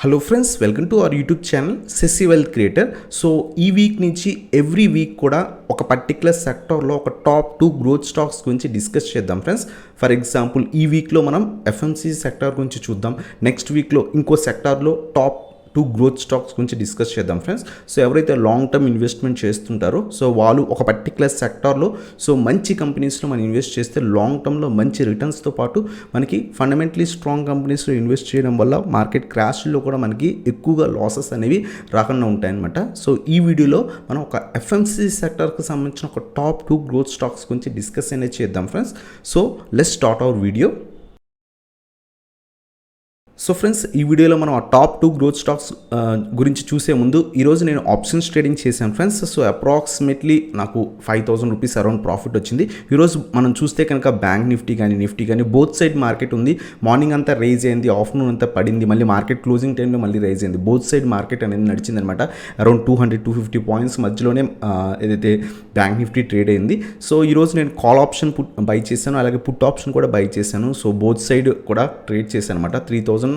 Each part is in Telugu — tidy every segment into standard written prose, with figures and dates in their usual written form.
Hello friends, welcome to our YouTube channel సెస్సి వెల్త్ క్రియేటర్. సో ఈ వీక్ నుంచి ఎవ్రీ వీక్ కూడా ఒక పర్టికులర్ సెక్టార్లో ఒక టాప్ 2 గ్రోత్ స్టాక్స్ గురించి డిస్కస్ చేద్దాం ఫ్రెండ్స్. ఫర్ ఎగ్జాంపుల్ ఈ వీక్లో మనం ఎఫ్ఎంసీ సెక్టార్ గురించి చూద్దాం. నెక్స్ట్ వీక్లో ఇంకో సెక్టార్లో టాప్ 2 గ్రోత్ స్టాక్స్ గురించి డిస్కస్ చేద్దాం ఫ్రెండ్స్. సో ఎవరైతే లాంగ్ టర్మ్ ఇన్వెస్ట్మెంట్ చేస్తుంటారో సో వాళ్ళు ఒక పర్టికులర్ సెక్టార్లో సో మంచి కంపెనీస్లో మనం ఇన్వెస్ట్ చేస్తే లాంగ్ టర్మ్లో మంచి రిటర్న్స్తో పాటు మనకి ఫండమెంటలీ స్ట్రాంగ్ కంపెనీస్లో ఇన్వెస్ట్ చేయడం వల్ల మార్కెట్ క్రాష్లో కూడా మనకి ఎక్కువగా లాసెస్ అనేవి రాకుండా ఉంటాయన్నమాట. సో ఈ వీడియోలో మనం ఒక ఎఫ్ఎంసీ సెక్టార్కి సంబంధించిన ఒక టాప్ 2 గ్రోత్ స్టాక్స్ గురించి డిస్కస్ అనేది చేద్దాం friends. So let's start our video. So friends, ఈ వీడియోలో మనం ఆ టాప్ 2 గ్రోత్ స్టాక్స్ గురించి చూసే ముందు ఈరోజు నేను ఆప్షన్స్ ట్రేడింగ్ చేశాను ఫ్రెండ్స్. సో అప్రాక్సిమేట్లీ నాకు 5,000 రూపీస్ అరౌండ్ ప్రాఫిట్ వచ్చింది. ఈరోజు మనం చూస్తే కనుక బ్యాంక్ నిఫ్టీ కానీ బోత్ సైడ్ మార్కెట్ ఉంది. మార్నింగ్ అంతా రైజ్ అయింది, ఆఫ్టర్నూన్ అంతా పడింది, మళ్ళీ మార్కెట్ క్లోజింగ్ టైంలో మళ్ళీ రైజ్ అయింది. బోత్ సైడ్ మార్కెట్ అనేది నడిచింది అనమాట. అరౌండ్ 200-250 పాయింట్స్ మధ్యలోనే ఏదైతే బ్యాంక్ నిఫ్టీ ట్రేడ్ అయింది. సో ఈరోజు నేను కాల్ ఆప్షన్ బై చేశాను, అలాగే పుట్ ఆప్షన్ కూడా బై చేశాను. సో బోత్ సైడ్ కూడా ట్రేడ్ చేశాను అనమాట. 3,000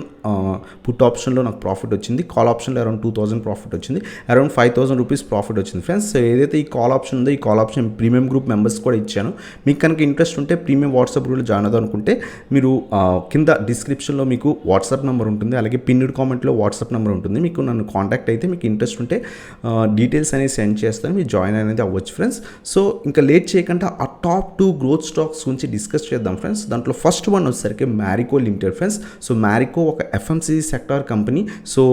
పుట్ ఆప్షన్లో నాకు ప్రాఫిట్ వచ్చింది, కాల్ ఆప్షన్లో అరౌండ్ 2,000 ప్రాఫిట్ వచ్చింది, అరౌండ్ 5,000 రూపీస్ ప్రాఫిట్ వచ్చింది ఫ్రెండ్స్. ఏదైతే ఈ కాల్ ఆప్షన్ ఉందో ఈ call option premium group members కూడా ఇచ్చాను. మీకు కనుక ఇంట్రెస్ట్ ఉంటే ప్రీమియం వాట్సాప్ గ్రూప్లో జాయిన్ అవుదాం అనుకుంటే మీరు కింద డిస్క్రిప్షన్లో మీకు వాట్సాప్ నెంబర్ ఉంటుంది, అలాగే పిన్డ్ కామెంట్లో వాట్సాప్ నెంబర్ ఉంటుంది. మీకు నన్ను కాంటాక్ట్ అయితే మీకు ఇంట్రెస్ట్ ఉంటే డీటెయిల్స్ అనేది సెండ్ చేస్తాను, మీరు జాయిన్ అనేది అవ్వచ్చు ఫ్రెండ్స్. సో ఇంకా లేట్ చేయకుండా ఆ టాప్ 2 గ్రోత్ స్టాక్స్ గురించి డిస్కస్ చేద్దాం ఫ్రెండ్స్. దాంట్లో ఫస్ట్ వన్ వచ్చేసరికి Marico limited friends. So Marico ఒక ఎఫ్ఎంసీ సెక్టార్ కంపెనీ. సో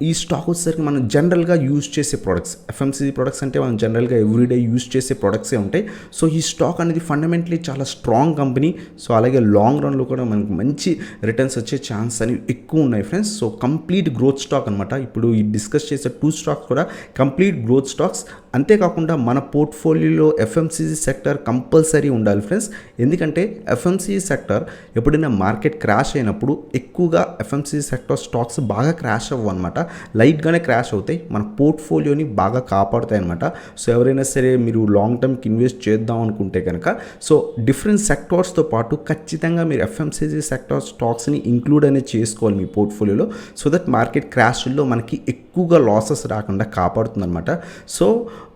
ఈ స్టాక్ వచ్చేసరికి మనం జనరల్గా యూజ్ చేసే ప్రొడక్ట్స్, ఎఫ్ఎంసీ ప్రొడక్ట్స్ అంటే మనం జనరల్గా ఎవ్రీడే యూజ్ చేసే ప్రొడక్ట్సే ఉంటాయి. సో ఈ స్టాక్ అనేది ఫండమెంటలీ చాలా స్ట్రాంగ్ కంపెనీ. సో అలాగే లాంగ్ రన్లో కూడా మనకు మంచి రిటర్న్స్ వచ్చే ఛాన్స్ అనేవి ఎక్కువ ఉన్నాయి friends. So complete growth stock అనమాట. ఇప్పుడు ఈ డిస్కస్ చేసే 2 స్టాక్స్ కూడా కంప్లీట్ గ్రోత్ స్టాక్స్. అంతేకాకుండా మన పోర్ట్ఫోలియోలో ఎఫ్ఎంసీజీ సెక్టర్ కంపల్సరీ ఉండాలి ఫ్రెండ్స్. ఎందుకంటే ఎఫ్ఎంసీజీ సెక్టర్ ఎప్పుడైనా మార్కెట్ క్రాష్ అయినప్పుడు ఎక్కువగా ఎఫ్ఎంసీజీ సెక్టర్ స్టాక్స్ బాగా క్రాష్ అవ్వవు అనమాట, లైట్గానే క్రాష్ అవుతాయి, మన పోర్ట్ఫోలియోని బాగా కాపాడుతాయి అనమాట. సో ఎవరైనా సరే మీరు లాంగ్ టర్మ్కి ఇన్వెస్ట్ చేద్దాం అనుకుంటే కనుక సో డిఫరెంట్ సెక్టార్స్తో పాటు ఖచ్చితంగా మీరు ఎఫ్ఎంసీజీ సెక్టార్ స్టాక్స్ని ఇంక్లూడ్ అనేది చేసుకోవాలి మీ పోర్ట్ఫోలియోలో. సో దట్ మార్కెట్ క్రాష్లో మనకి ఎక్కువగా లాసెస్ రాకుండా కాపాడుతుంది అనమాట. సో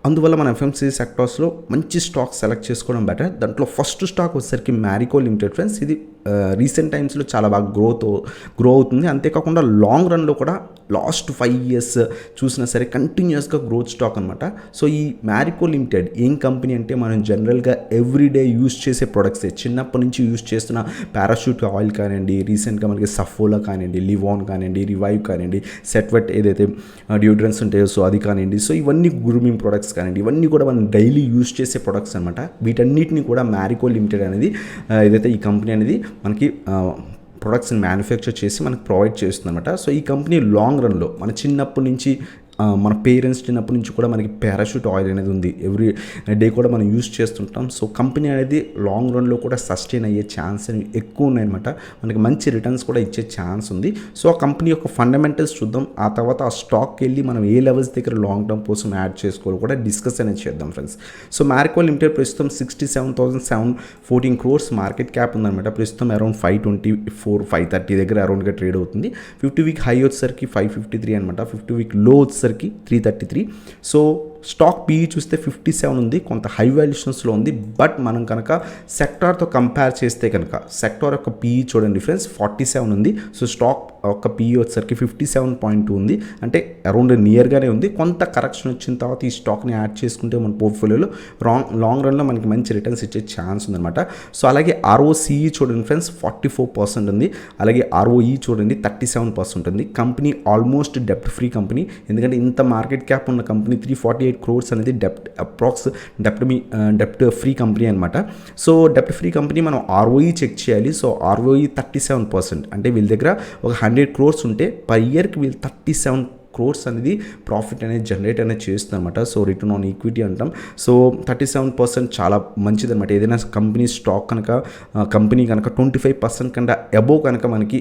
అందువల్ల మన ఎఫ్ఎంసీ సెక్టార్స్లో మంచి స్టాక్ సెలెక్ట్ చేసుకోవడం బెటర్. దాంట్లో ఫస్ట్ స్టాక్ వచ్చేసరికి మ్యారికో లిమిటెడ్ ఫ్రెండ్స్. ఇది రీసెంట్ టైమ్స్లో చాలా బాగా గ్రో అవుతుంది. అంతేకాకుండా లాంగ్ రన్లో కూడా లాస్ట్ 5 years చూసినా సరే కంటిన్యూస్గా గ్రోత్ స్టాక్ అనమాట. సో ఈ మ్యారికో లిమిటెడ్ ఏం కంపెనీ అంటే మనం జనరల్గా ఎవ్రీడే యూజ్ చేసే ప్రొడక్ట్సే. చిన్నప్పటి నుంచి యూజ్ చేస్తున్న పారాషూట్ ఆయిల్ కానివ్వండి, రీసెంట్గా మనకి సఫోలా కానివ్వండి, లివాన్ కానివ్వండి, రివైవ్ కానివ్వండి, సెట్వెట్ ఏదైతే డియోడ్రెంట్స్ ఉంటాయో సో అది కానివ్వండి, సో ఇవన్నీ గ్రూమింగ్ ప్రొడక్ట్స్ కానివ్వండి, ఇవన్నీ కూడా మనం డైలీ యూజ్ చేసే ప్రొడక్ట్స్ అనమాట. వీటన్నిటిని కూడా మ్యారికో లిమిటెడ్ అనేది ఏదైతే ఈ కంపెనీ అనేది మనకి ప్రొడక్ట్స్ని మ్యానుఫ్యాక్చర్ చేసి మనకు ప్రొవైడ్ చేస్తుంది అనమాట. సో ఈ కంపెనీ లాంగ్ రన్లో మన చిన్నప్పటి నుంచి మన పేరెంట్స్ చిన్నప్పటి నుంచి కూడా మనకి పారాషూట్ ఆయిల్ అనేది ఉంది, ఎవ్రీ డే కూడా మనం యూజ్ చేస్తుంటాం. సో కంపెనీ అనేది లాంగ్ రన్లో కూడా సస్టైన్ అయ్యే ఛాన్స్ అనేవి ఎక్కువ ఉన్నాయన్నమాట, మనకి మంచి రిటర్న్స్ కూడా ఇచ్చే ఛాన్స్ ఉంది. సో ఆ కంపెనీ యొక్క ఫండమెంటల్స్ చూద్దాం, ఆ తర్వాత ఆ స్టాక్కి వెళ్ళి మనం ఏ లెవెల్స్ దగ్గర లాంగ్ టర్మ్ కోసం యాడ్ చేసుకోవాలి కూడా డిస్కస్ అనేది చేద్దాం ఫ్రెండ్స్. సో మ్యారికో లిమిటెడ్ ప్రస్తుతం 67,714 crores మార్కెట్ క్యాప్ ఉందన్నమాట. ప్రస్తుతం అరౌండ్ 524-530 దగ్గర అరౌండ్గా ట్రేడ్ అవుతుంది. 50-week హై వచ్చేసరికి 553 అనమాట, 50-week లో వచ్చేసరికి 333. సో స్టాక్ పీఈ చూస్తే 57 ఉంది, కొంత హై వాల్యుయేషన్స్లో ఉంది. బట్ మనం కనుక సెక్టార్తో కంపేర్ చేస్తే కనుక సెక్టార్ యొక్క పీఈ చూడండి ఫ్రెండ్స్ 47 ఉంది. సో స్టాక్ యొక్క పీఈ వచ్చేసరికి 57.2 ఉంది, అంటే అరౌండ్ నియర్గానే ఉంది. కొంత కరెక్షన్ వచ్చిన తర్వాత ఈ స్టాక్ని యాడ్ చేసుకుంటే మన పోర్ట్ఫోలియోలో లాంగ్ రన్లో మనకి మంచి రిటర్న్స్ ఇచ్చే ఛాన్స్ ఉందన్నమాట. సో అలాగే ఆర్ఓసిఈ చూడండి ఫ్రెండ్స్ 44% ఉంది, అలాగే ఆర్ఓఈ చూడండి 37% ఉంది. కంపెనీ ఆల్మోస్ట్ డెప్ట్ ఫ్రీ కంపెనీ, ఎందుకంటే ఇంత మార్కెట్ క్యాప్ ఉన్న కంపెనీ 348 crores అనేది డెప్ట్ ఫ్రీ కంపెనీ అనమాట. సో డెప్ట్ ఫ్రీ కంపెనీ మనం ఆర్ఓఈ చెక్ చేయాలి. సో ఆర్ఓఈ 37%, అంటే వీళ్ళ దగ్గర ఒక 100 crores ఉంటే పర్ ఇయర్కి వీళ్ళు 37 crores అనేది ప్రాఫిట్ అనేది జనరేట్ అనేది చేస్తుంది అనమాట. సో రిటర్న్ ఆన్ ఈక్విటీ అంటాం. సో 37% చాలా మంచిది అనమాట. ఏదైనా కంపెనీ స్టాక్ కనుక కంపెనీ కనుక 25% కంటే అబోవ్ కనుక మనకి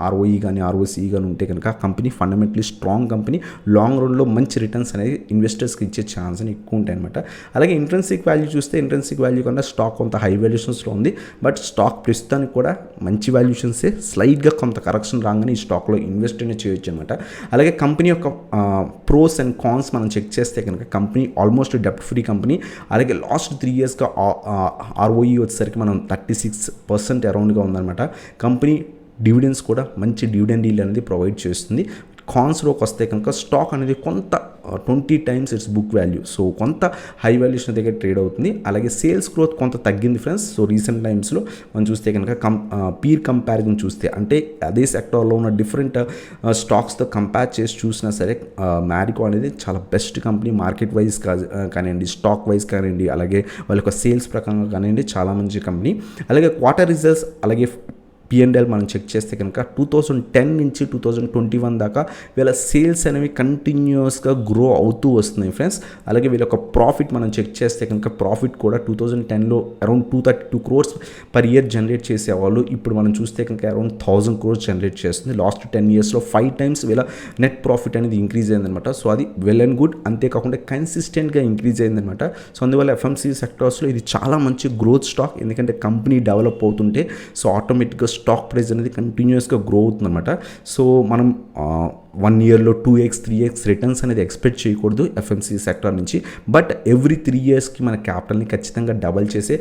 ఆర్ఓఈ కానీ ఆర్ఓసి కానీ ఉంటే కనుక company fundamentally strong company, long రన్లో మంచి రిటర్న్స్ అనేది ఇన్వెస్టర్స్కి ఇచ్చే ఛాన్స్ అని ఎక్కువ ఉంటాయి అనమాట. అలాగే ఇంట్రెన్సిక్ వాల్యూ చూస్తే ఇంట్రెన్సిక్ వాల్యూ కన్నా స్టాక్ కొంత హై వాల్యుయేషన్స్లో ఉంది. బట్ స్టాక్ ప్రస్తుతానికి కూడా మంచి వాల్యుయేషన్సే, స్లైడ్గా కొంత కరెక్షన్ రాగానే ఈ స్టాక్లో ఇన్వెస్ట్ అనేది చేయొచ్చు అనమాట. అలాగే కంపెనీ యొక్క ప్రోస్ అండ్ కాన్స్ మనం చెక్ చేస్తే కనుక కంపెనీ ఆల్మోస్ట్ డెప్ట్ ఫ్రీ కంపెనీ. అలాగే లాస్ట్ 3 ఇయర్స్గా ఆర్ఓఈ వచ్చేసరికి మనం 36% అరౌండ్గా ఉందన్నమాట. కంపెనీ డివిడెండ్స్ కూడా మంచి డివిడెండ్ డీల్ అనేది ప్రొవైడ్ చేస్తుంది. కాన్స్లోకి వస్తే కనుక స్టాక్ అనేది కొంత 20 times it's book value, so కొంత హై వాల్యుయేషన్ దగ్గర ట్రేడ్ అవుతుంది. అలాగే సేల్స్ గ్రోత్ కొంత తగ్గింది ఫ్రెండ్స్. సో రీసెంట్ టైమ్స్లో మనం చూస్తే కనుక పీర్ కంపారిజన్ చూస్తే, అంటే అదే సెక్టార్లో ఉన్న డిఫరెంట్ స్టాక్స్తో కంపేర్ చేసి చూసినా సరే మ్యారికో అనేది చాలా బెస్ట్ కంపెనీ. మార్కెట్ వైజ్ కానివ్వండి, స్టాక్ వైజ్ కానివ్వండి, అలాగే వాళ్ళ యొక్క సేల్స్ ప్రకారంగా కానివ్వండి, చాలా మంచి కంపెనీ. అలాగే క్వార్టర్ రిజల్ట్స్ అలాగే P&L మనం చెక్ చేస్తే కనుక 2010 నుంచి 2021 దాకా వీళ్ళ సేల్స్ అనేవి కంటిన్యూస్గా గ్రో అవుతూ వస్తున్నాయి ఫ్రెండ్స్. అలాగే వీళ్ళ యొక్క ప్రాఫిట్ మనం చెక్ చేస్తే కనుక ప్రాఫిట్ కూడా 2010లో around 232 crores per year generate చేసేవాళ్ళు. ఇప్పుడు మనం చూస్తే కనుక అరౌండ్ 1000 crores జనరేట్ చేస్తుంది. లాస్ట్ 10 yearsలో 5 times వీళ్ళ నెట్ ప్రాఫిట్ అనేది ఇంక్రీజ్ అయిందనమాట. సో అది వెల్ అండ్ గుడ్. అంతేకాకుండా కన్సిస్టెంట్గా ఇంక్రీజ్ అయిందనమాట. సో అందువల్ల FMCG సెక్టార్స్లో ఇది చాలా మంచి గ్రోత్ స్టాక్. ఎందుకంటే కంపెనీ డెవలప్ అవుతుంటే సో ఆటోమేటిక్గా స్టాక్ ప్రైస్ అనేది కంటిన్యూస్గా గ్రో అవుతుందన్నమాట. సో మనం 1 yearలో 2x 3x రిటర్న్స్ అనేది ఎక్స్పెక్ట్ చేయకూడదు FMCG సెక్టర్ నుంచి. బట్ ఎవ్రీ 3 yearsకి మన క్యాపిటల్ని ఖచ్చితంగా డబల్ చేసే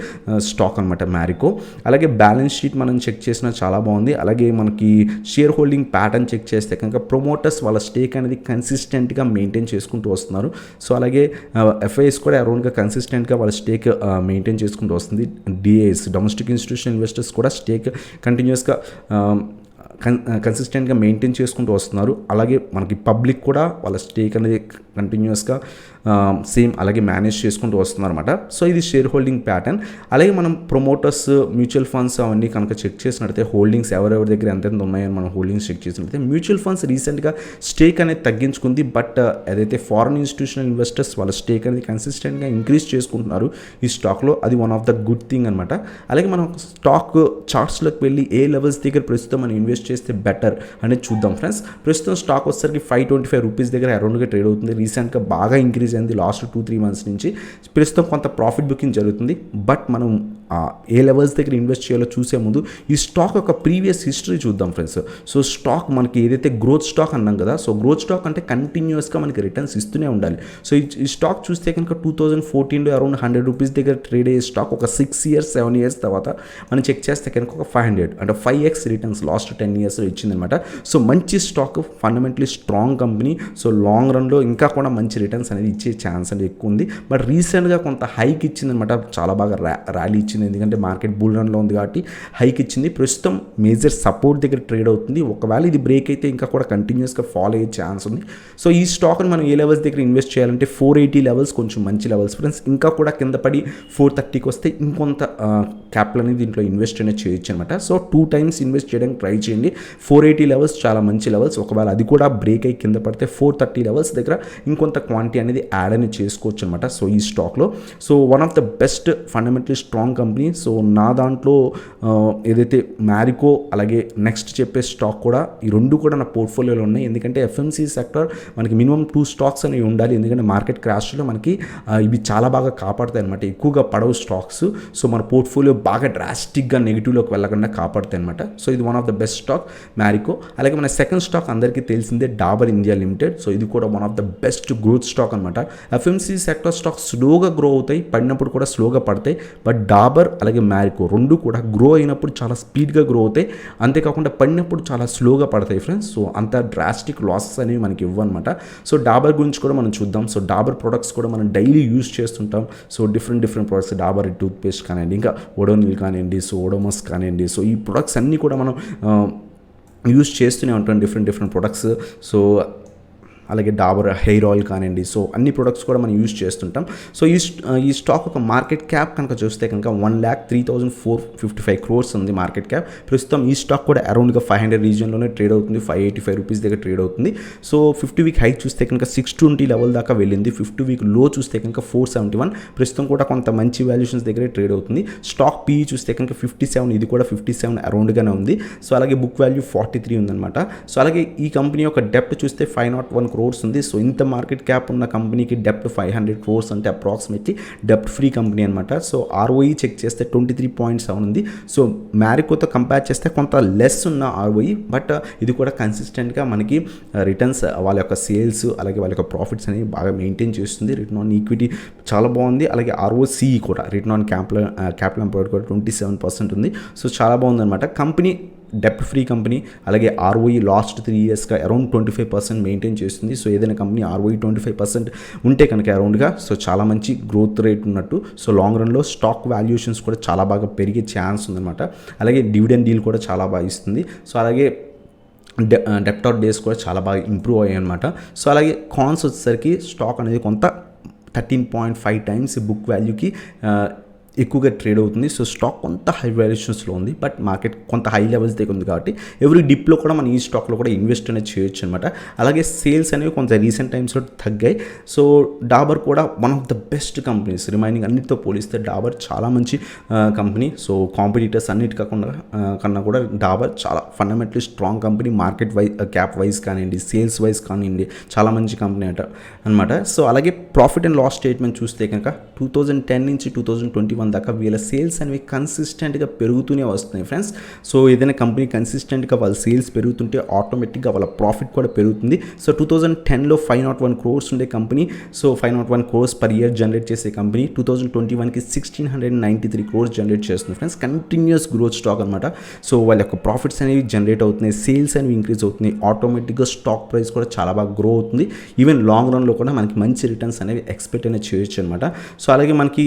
స్టాక్ అనమాట మ్యారికో. అలాగే బ్యాలెన్స్ షీట్ మనం చెక్ చేసినా చాలా బాగుంది. అలాగే మనకి షేర్ హోల్డింగ్ ప్యాటర్న్ చెక్ చేస్తే కనుక ప్రమోటర్స్ వాళ్ళ స్టేక్ అనేది కన్సిస్టెంట్గా మెయింటైన్ చేసుకుంటూ వస్తున్నారు. సో అలాగే FIS కూడా అరౌండ్గా కన్సిస్టెంట్గా వాళ్ళ స్టేక్ మెయింటైన్ చేసుకుంటూ వస్తుంది. DIS డొమెస్టిక్ ఇన్స్టిట్యూషనల్ ఇన్వెస్టర్స్ కూడా స్టేక్ కంటిన్యూస్గా కన్సిస్టెంట్గా మెయింటైన్ చేసుకుంటూ వస్తున్నారు. అలాగే మనకి పబ్లిక్ కూడా వాళ్ళ స్టేక్ అనేది కంటిన్యూస్గా సేమ్ అలాగే మేనేజ్ చేసుకుంటూ వస్తున్నారు అనమాట. సో ఇది షేర్ హోల్డింగ్ ప్యాటర్న్. అలాగే మనం ప్రమోటర్స్, మ్యూచువల్ ఫండ్స్ అవన్నీ కనుక చెక్ చేసినట్లయితే హోల్డింగ్స్ ఎవరెవరి దగ్గర ఎంతెంత ఉన్నాయని మనం హోల్డింగ్స్ చెక్ చేసినట్లయితే మ్యూచువల్ ఫండ్స్ రీసెంట్గా స్టేక్ అనేది తగ్గించుకుంది. బట్ ఏదైతే ఫారెన్ ఇన్స్టిట్యూషనల్ ఇన్వెస్టర్స్ వాళ్ళ స్టేక్ అనేది కన్సిస్టెంట్గా ఇంక్రీజ్ చేసుకుంటున్నారు ఈ స్టాక్లో. అది one of the good thing అనమాట. అలాగే మనం స్టాక్ చార్ట్స్లోకి వెళ్ళి ఏ లెవెల్స్ దగ్గర ప్రస్తుతం మనం ఇన్వెస్ట్ చేస్తే బెటర్ అనేది చూద్దాం ఫ్రెండ్స్. ప్రస్తుతం స్టాక్ వచ్చేసరికి 525 రూపీస్ దగ్గర అరౌండ్గా ట్రేడ్ అవుతుంది. రీసెంట్గా బాగా ఇంక్రీజ్ అయింది లాస్ట్ 2-3 months నుంచి. ప్రస్తుతం కొంత ప్రాఫిట్ బుకింగ్ జరుగుతుంది. బట్ మనం ఏ లెవెల్స్ దగ్గర ఇన్వెస్ట్ చేయాలో చూసే ముందు ఈ స్టాక్ యొక్క ప్రీవియస్ హిస్టరీ చూద్దాం ఫ్రెండ్స్. సో స్టాక్ మనకి ఏదైతే గ్రోత్ స్టాక్ అన్నాం కదా, సో గ్రోత్ స్టాక్ అంటే కంటిన్యూస్గా మనకి రిటర్న్స్ ఇస్తూనే ఉండాలి. సో ఈ స్టాక్ చూస్తే కనుక 2014లో అరౌండ్ 100 రూపీస్ దగ్గర ట్రేడ్ అయ్యే స్టాక్ ఒక 6 years 7 years తర్వాత మనం చెక్ చేస్తే కనుక ఒక 500 అంటే 5x రిటర్న్స్ లాస్ట్ 10 yearsలో ఇచ్చిందనమాట. సో మంచి stock, fundamentally strong company. So long రన్లో ఇంకా కూడా మంచి రిటర్న్స్ అనేది ఇచ్చే ఛాన్స్ అనేది ఎక్కువ ఉంది. బట్ రీసెంట్గా కొంత హైక్ ఇచ్చిందనమాట, చాలా బాగా ర్యాలీ ఇచ్చింది. ఎందుకంటే మార్కెట్ బుల్ రన్లో ఉంది కాబట్టి హైక్ ఇచ్చింది. ప్రస్తుతం మేజర్ సపోర్ట్ దగ్గర ట్రేడ్ అవుతుంది. ఒకవేళ ఇది బ్రేక్ అయితే ఇంకా కూడా కంటిన్యూస్గా ఫాలో అయ్యే ఛాన్స్ ఉంది. సో ఈ స్టాక్ని మనం ఏ లెవెల్స్ దగ్గర ఇన్వెస్ట్ చేయాలంటే 480 లెవెల్స్ కొంచెం మంచి లెవెల్స్ ఫ్రెండ్స్. ఇంకా కూడా కింద పడి 430కి వస్తే ఇంకొంత క్యాపిటల్ అనేది దీంట్లో ఇన్వెస్ట్ అనేది చేయొచ్చు అనమాట. సో 2 times ఇన్వెస్ట్ చేయడానికి ట్రై చేయండి. 480 లెవెల్స్ చాలా మంచి లెవెల్స్. ఒకవేళ అది కూడా బ్రేక్ అయ్యి కింద పడితే 430 లెవెల్స్ దగ్గర ఇంకొంత క్వాంటిటీ అనేది యాడ్ అనేది చేసుకోవచ్చు అనమాట. సో ఈ స్టాక్లో so one of the best fundamentally strong company. So నా దాంట్లో ఏదైతే మ్యారికో అలాగే నెక్స్ట్ చెప్పే స్టాక్ కూడా ఈ రెండు కూడా నా పోర్ట్ఫోలియోలో ఉన్నాయి. ఎందుకంటే FMCG సెక్టర్ మనకి మినిమం 2 stocks అనేవి ఉండాలి. ఎందుకంటే మార్కెట్ క్రాష్లో మనకి ఇవి చాలా బాగా కాపాడుతాయి అనమాట. ఎక్కువగా పడవు స్టాక్స్. సో మన పోర్ట్ఫోలియో బాగా డ్రాస్టిక్గా నెగిటివ్లోకి వెళ్ళకుండా కాపాడుతాయి అనమాట. సో ఇది one of the best stock Marico. అలాగే మన సెకండ్ స్టాక్ అందరికీ తెలిసిందే డాబర్ ఇండియా లిమిటెడ్. సో ఇది కూడా one of the best growth stock అనమాట. FMCG సెక్టర్ స్టాక్ స్లోగా గ్రో అవుతాయి, పడినప్పుడు కూడా స్లోగా పడతాయి. బట్ డాబర్ అలాగే మ్యారికో రెండు కూడా గ్రో అయినప్పుడు చాలా స్పీడ్గా గ్రో అవుతాయి, అంతేకాకుండా పడినప్పుడు చాలా స్లోగా పడతాయి ఫ్రెండ్స్. సో అంత డ్రాస్టిక్ లాసెస్ అనేవి మనకి ఇవ్వనమాట. సో డాబర్ గురించి కూడా మనం చూద్దాం. సో డాబర్ ప్రొడక్ట్స్ కూడా మనం డైలీ యూజ్ చేస్తుంటాం. So different products, Dabur toothpaste కానివ్వండి, ఇంకా ఓడోనిల్ కానివ్వండి, సో ఓడోమస్ కానివ్వండి, సో ఈ ప్రొడక్ట్స్ అన్నీ కూడా మనం యూజ్ చేస్తూనే ఉంటాం, డిఫరెంట్ ప్రొడక్ట్స్. సో అలాగే డాబర్ హెయిర్ ఆయిల్ కానివ్వండి, సో అన్ని ప్రొడక్ట్స్ కూడా మనం యూజ్ చేస్తుంటాం. సో ఈ స్టాక్ ఒక మార్కెట్ క్యాప్ కనుక చూస్తే కనుక 1,03,455 crores ఉంది మార్కెట్ క్యాప్. ప్రస్తుతం ఈ స్టాక్ కూడా అరౌండ్గా 500 రీజియన్లోనే ట్రేడ్ అవుతుంది, 585 రూపీస్ దగ్గర ట్రేడ్ అవుతుంది. సో 50 వీక్ హై చూస్తే కనుక 620 లెవెల్ దాకా వెళ్ళింది. 50 వీక్ లో చూస్తే కనుక 471, ప్రస్తుతం కూడా కొంత మంచి వాల్యుయేషన్స్ దగ్గరే ట్రేడ్ అవుతుంది. స్టాక్ పీఈ చూస్తే కనుక 57, ఇది కూడా 57 అరౌండ్గానే ఉంది. సో అలాగే బుక్ వాల్యూ 43 ఉందన్నమాట. సో అలాగే ఈ కంపెనీ యొక్క డెప్ట్ చూస్తే 501 crores ఉంది. సో ఇంత మార్కెట్ క్యాప్ ఉన్న కంపెనీకి డెప్ట్ 500 crores అంటే అప్రాక్సిమేట్లీ డెప్ట్ ఫ్రీ కంపెనీ అనమాట. సో ఆర్ఓఈ చెక్ చేస్తే 23.7 ఉంది. సో మ్యారికోతో కంపేర్ చేస్తే కొంత లెస్ ఉన్న ఆర్ఓఈ, బట్ ఇది కూడా కన్సిస్టెంట్గా మనకి రిటర్న్స్, వాళ్ళ యొక్క సేల్స్ అలాగే వాళ్ళ యొక్క ప్రాఫిట్స్ అనేవి బాగా మెయింటైన్ చేస్తుంది. రిటర్న్ ఆన్ ఈక్విటీ చాలా బాగుంది. అలాగే ఆర్ఓసిఈ కూడా, రిటర్న్ ఆన్ క్యాపిటల్ ఎంప్లాయిడ్ కూడా 27% ఉంది. సో చాలా బాగుందన్నమాట. కంపెనీ డెప్ట్ ఫ్రీ కంపెనీ, అలాగే ఆర్ఓఈ లాస్ట్ 3 ఇయర్స్గా అరౌండ్ 25% మెయింటైన్ చేస్తుంది. సో ఏదైనా కంపెనీ ఆర్ఓఈ 25% ఉంటే కనుక అరౌండ్గా, సో చాలా మంచి గ్రోత్ రేట్ ఉన్నట్టు. సో లాంగ్ రన్లో స్టాక్ వాల్యుయేషన్స్ కూడా చాలా బాగా పెరిగే ఛాన్స్ ఉందన్నమాట. అలాగే డివిడెండ్ డీల్ కూడా చాలా బాగా ఇస్తుంది. సో అలాగే డెప్టార్ డేస్ కూడా చాలా బాగా ఇంప్రూవ్ అయ్యాయి అనమాట. సో అలాగే కాన్స్ వచ్చేసరికి స్టాక్ అనేది కొంత 13.5 times బుక్ వాల్యూకి ఎక్కువగా ట్రేడ్ అవుతుంది. సో స్టాక్ కొంత హై వాల్యుయేషన్స్లో ఉంది, బట్ మార్కెట్ కొంత హై లెవెల్స్ దగ్గర ఉంది కాబట్టి ఎవ్రీ డిప్లో కూడా మనం ఈ స్టాక్లో కూడా ఇన్వెస్ట్ అనేది చేయొచ్చు అనమాట. అలాగే సేల్స్ అనేవి కొంత రీసెంట్ టైమ్స్లో తగ్గాయి. సో డాబర్ కూడా one of the best companies, remaining అన్నిటితో పోలిస్తే డాబర్ చాలా మంచి కంపెనీ. సో కాంపిటీటర్స్ కన్నా కూడా డాబర్ చాలా fundamentally strong company. Market cap wise కానివ్వండి, సేల్స్ వైజ్ కానివ్వండి, చాలా మంచి కంపెనీ అనమాట. సో అలాగే ప్రాఫిట్ అండ్ లాస్ స్టేట్మెంట్ చూస్తే కనుక 2010 నుంచి 2021 దాకా వీళ్ళ సేల్స్ అనేవి కన్సిస్టెంట్గా పెరుగుతూనే వస్తున్నాయి ఫ్రెండ్స్. సో ఏదైనా కంపెనీ కన్సిస్టెంట్గా వాళ్ళ సేల్స్ పెరుగుతుంటే ఆటోమేటిక్గా వాళ్ళ ప్రాఫిట్ కూడా పెరుగుతుంది. సో 2010లో 501 crores ఉండే company, so 501 crores per year generate చేసే కంపెనీ 2021కి 1,693 crores జనరేట్ చేస్తుంది ఫ్రెండ్స్. కంటిన్యూస్ గ్రోత్ స్టాక్ అనమాట. సో వాళ్ళ యొక్క ప్రాఫిట్స్ అనేవి జనరేట్ అవుతున్నాయి, సేల్స్ అనేవి ఇంక్రీజ్ అవుతున్నాయి, ఆటోమేటిక్గా స్టాక్ ప్రైస్ కూడా చాలా బాగా గ్రో అవుతుంది. ఈవెన్ లాంగ్ రన్లో కూడా మనకి మంచి రిటర్న్స్ అనేవి ఎక్స్పెక్ట్ అనేది చేయొచ్చు అనమాట. సో అలాగే మనకి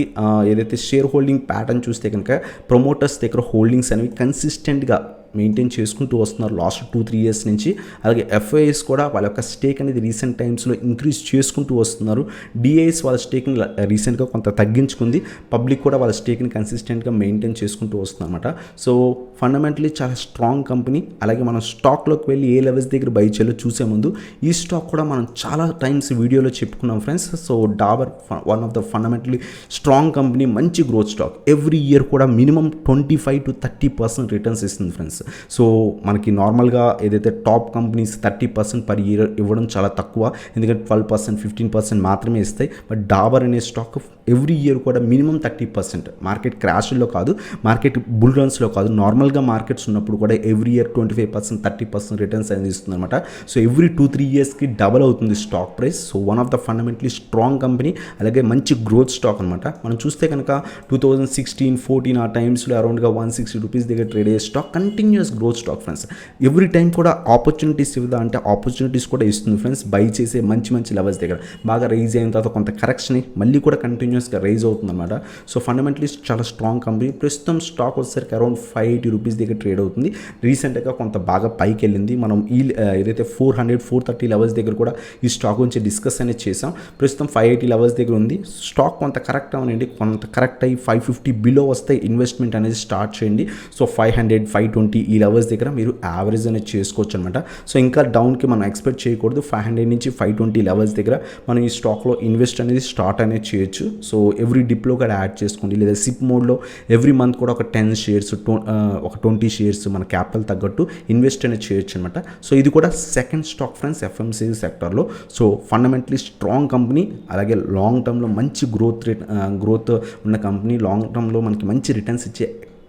ఏదైతే షేర్ హోల్డింగ్ ప్యాటర్న్ చూస్తే కనుక ప్రమోటర్స్ దగ్గర హోల్డింగ్స్ అనేవి కన్సిస్టెంట్గా మెయింటైన్ చేసుకుంటూ వస్తున్నారు లాస్ట్ 2-3 years నుంచి. అలాగే ఎఫ్ఐఎస్ కూడా వాళ్ళ యొక్క స్టేక్ అనేది రీసెంట్ టైమ్స్లో ఇంక్రీజ్ చేసుకుంటూ వస్తున్నారు. డిఐఎస్ వాళ్ళ స్టేక్ని రీసెంట్గా కొంత తగ్గించుకుంది. పబ్లిక్ కూడా వాళ్ళ స్టేక్ని కన్సిస్టెంట్గా మెయింటైన్ చేసుకుంటూ వస్తుంది అనమాట. సో ఫండమెంటలీ చాలా స్ట్రాంగ్ కంపెనీ. అలాగే మనం స్టాక్లోకి వెళ్ళి ఏ లెవెల్స్ దగ్గర బై చేయాలో చూసే ముందు ఈ స్టాక్ కూడా మనం చాలా టైమ్స్ వీడియోలో చెప్పుకున్నాం friends. So Dabur one of the fundamentally strong company, మంచి గ్రోత్ స్టాక్. ఎవ్రీ ఇయర్ కూడా మినిమం 25 to 30% రిటర్న్స్ ఇస్తుంది ఫ్రెండ్స్. సో మనకి నార్మల్గా ఏదైతే టాప్ కంపెనీస్ 30% పర్ ఇయర్ ఇవ్వడం చాలా తక్కువ, ఎందుకంటే 12%, 15% మాత్రమే ఇస్తాయి. బట్ డాబర్ అనే స్టాక్ ఎవ్రీ ఇయర్ కూడా మినిమం 30%, మార్కెట్ క్రాష్లో కాదు, మార్కెట్ బుల్ రన్స్లో కాదు, నార్మల్గా మార్కెట్స్ ఉన్నప్పుడు కూడా ఎవ్రీ ఇయర్ 25%, 30% రిటర్న్స్ అనేది ఇస్తుంది అనమాట. సో ఎవ్రీ 2-3 yearsకి డబల్ అవుతుంది stock price. So one of the fundamentally strong company, అలాగే మంచి గ్రోత్ స్టాక్ అనమాట. మనం చూస్తే కనుక 2016-14 ఆ టైమ్స్లో అరౌండ్గా 160 రూపీస్ దగ్గర ట్రేడ్ అయ్యే stock, continuous growth stock friends. Every time కూడా ఆపర్చునిటీస్ ఇవ్వదా అంటే ఆపర్చునిటీస్ కూడా ఇస్తుంది ఫ్రెండ్స్. బై చేసే మంచి లెవెల్స్ దగ్గర బాగా రైజ్ అయిన తర్వాత కొంత కరెక్షన్ మళ్ళీ కూడా కంటిన్యూస్గా రైజ్ అవుతుంది అనమాట. సో ఫండమెంటలీ చాలా స్ట్రాంగ్ కంపెనీ. ప్రస్తుతం స్టాక్ వచ్చేసరికి అరౌండ్ 580 రూపీస్ దగ్గర ట్రేడ్ అవుతుంది. రీసెంట్గా కొంత బాగా పైకి వెళ్ళింది. మనం ఈ ఏదైతే 400-430 లెవెల్స్ దగ్గర కూడా ఈ స్టాక్ గురించి డిస్కస్ అనేది చేసాం. ప్రస్తుతం 580 లెవెల్స్ దగ్గర ఉంది. స్టాక్ కొంత కరెక్ట్ అవ్వనండి, కొంత కరెక్ట్ అయ్యి 550 బిలో వస్తే ఇన్వెస్ట్మెంట్ అనేది స్టార్ట్ చేయండి. సో 500-520 ఈ లెవెల్స్ దగ్గర మీరు యావరేజ్ అనేది చేసుకోవచ్చు అనమాట. సో ఇంకా డౌన్కి మనం ఎక్స్పెక్ట్ చేయకూడదు. 500 నుంచి 520 లెవెల్స్ దగ్గర మనం ఈ స్టాక్లో ఇన్వెస్ట్ అనేది స్టార్ట్ అనేది చేయొచ్చు. సో ఎవ్రీ డిప్లో కూడా యాడ్ చేసుకోండి, లేదా సిప్ మోడ్లో ఎవ్రీ మంత్ కూడా ఒక 10 shares, ఒక 20 shares మన క్యాపిటల్ తగ్గట్టు ఇన్వెస్ట్ అనేది చేయొచ్చు అనమాట. సో ఇది కూడా సెకండ్ స్టాక్ ఫ్రెండ్స్ ఎఫ్ఎంసీజీ సెక్టర్లో. సో ఫండమెంటలీ స్ట్రాంగ్ కంపెనీ, అలాగే లాంగ్ టర్మ్లో మంచి గ్రోత్ ఉన్న కంపెనీ. లాంగ్ టర్మ్లో మనకి మంచి రిటర్న్స్ ఇచ్చే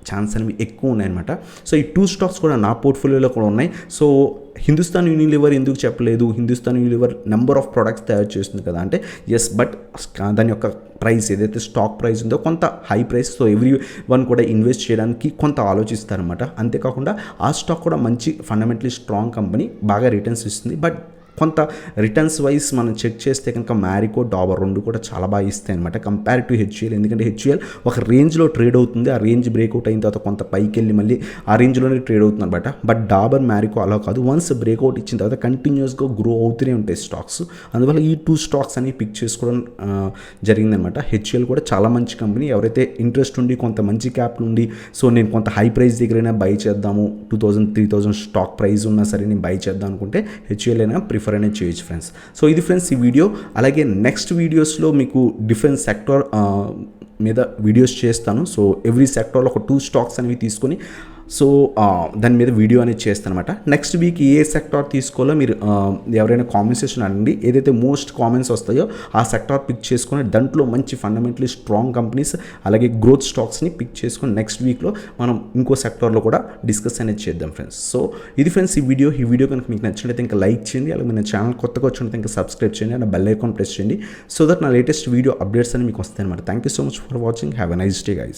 ఛాన్స్ అనేవి ఎక్కువ ఉన్నాయన్నమాట. సో ఈ 2 స్టాక్స్ కూడా నా పోర్ట్ఫోలియోలో కూడా ఉన్నాయి. సో హిందుస్థాన్ యూనిలివర్ ఎందుకు చెప్పలేదు? Hindustan Unilever number of products తయారు చేస్తుంది కదా అంటే ఎస్, బట్ దాని యొక్క ప్రైస్ ఏదైతే స్టాక్ ప్రైస్ ఉందో కొంత high price. So every one కూడా ఇన్వెస్ట్ చేయడానికి కొంత ఆలోచిస్తారనమాట. అంతేకాకుండా ఆ స్టాక్ కూడా మంచి ఫండమెంటలీ స్ట్రాంగ్ కంపెనీ, బాగా రిటర్న్స్ ఇస్తుంది. బట్ కొంత రిటర్న్స్ వైజ్ మనం చెక్ చేస్తే కనుక మ్యారికో, డాబర్ రెండు కూడా చాలా బాగా ఇస్తాయి అనమాట కంపేర్ టు హెచ్యుఎల్. ఎందుకంటే హెచ్యుఎల్ ఒక రేంజ్లో ట్రేడ్ అవుతుంది, ఆ రేంజ్ బ్రేక్అవుట్ అయిన తర్వాత కొంత పైకి వెళ్ళి మళ్ళీ ఆ రేంజ్లోనే ట్రేడ్ అవుతుంది అనమాట. బట్ డాబర్, మ్యారికో అలా కాదు, వన్స్ బ్రేక్అవుట్ ఇచ్చిన తర్వాత కంటిన్యూస్గా గ్రో అవుతూనే ఉంటాయి స్టాక్స్. అందువల్ల ఈ 2 స్టాక్స్ అని పిక్ చేసుకోవడం జరిగిందనమాట. హెచ్యుఎల్ కూడా చాలా మంచి కంపెనీ. ఎవరైతే ఇంట్రెస్ట్ ఉండి కొంత మంచి క్యాప్ నుండి సో నేను కొంత హై ప్రైస్ దగ్గరైనా బై చేద్దాము, 2000-3000 స్టాక్ ప్రైస్ ఉన్నా సరే నేను బై చేద్దాం అనుకుంటే హెచ్యుఎల్ అయినా ప్రిఫర్ అనేది చేయొచ్చు ఫ్రెండ్స్. సో ఇది ఫ్రెండ్స్ ఈ వీడియో. అలాగే నెక్స్ట్ వీడియోస్లో మీకు డిఫరెంట్ సెక్టార్ మీద వీడియోస్ చేస్తాను. సో ఎవ్రీ సెక్టార్లో ఒక 2 స్టాక్స్ అనేవి తీసుకొని సో దాని మీద వీడియో అనేది చేస్తాను అనమాట. నెక్స్ట్ వీక్ ఏ సెక్టార్ తీసుకోవాలో మీరు ఎవరైనా కామెంట్ సెక్షన్ అనండి. ఏదైతే మోస్ట్ కామెంట్స్ వస్తాయో ఆ సెక్టార్ పిక్ చేసుకొని దాంట్లో మంచి ఫండమెంటలీ స్ట్రాంగ్ కంపెనీస్ అలాగే గ్రోత్ స్టాక్స్ని పిక్ చేసుకొని నెక్స్ట్ వీక్లో మనం ఇంకో సెక్టార్లో కూడా డిస్కస్ అనేది చేద్దాం ఫ్రెండ్స్. సో ఇది ఫ్రెండ్స్ ఈ వీడియో కనుక మీకు నచ్చినట్లయితే ఇంకా లైక్ చేయండి. అలాగే మన ఛానల్ కొత్తగా వచ్చినట్లయితే ఇంకా సబ్స్క్రైబ్ చేయండి అండ్ బెల్ ఐకాన్ ప్రెస్ చేయండి సో దట్ నా లేటెస్ట్ వీడియో అప్డేట్స్ అని మీకు వస్తాయి అనమాట. Thank you so much for watching. Have a nice day guys.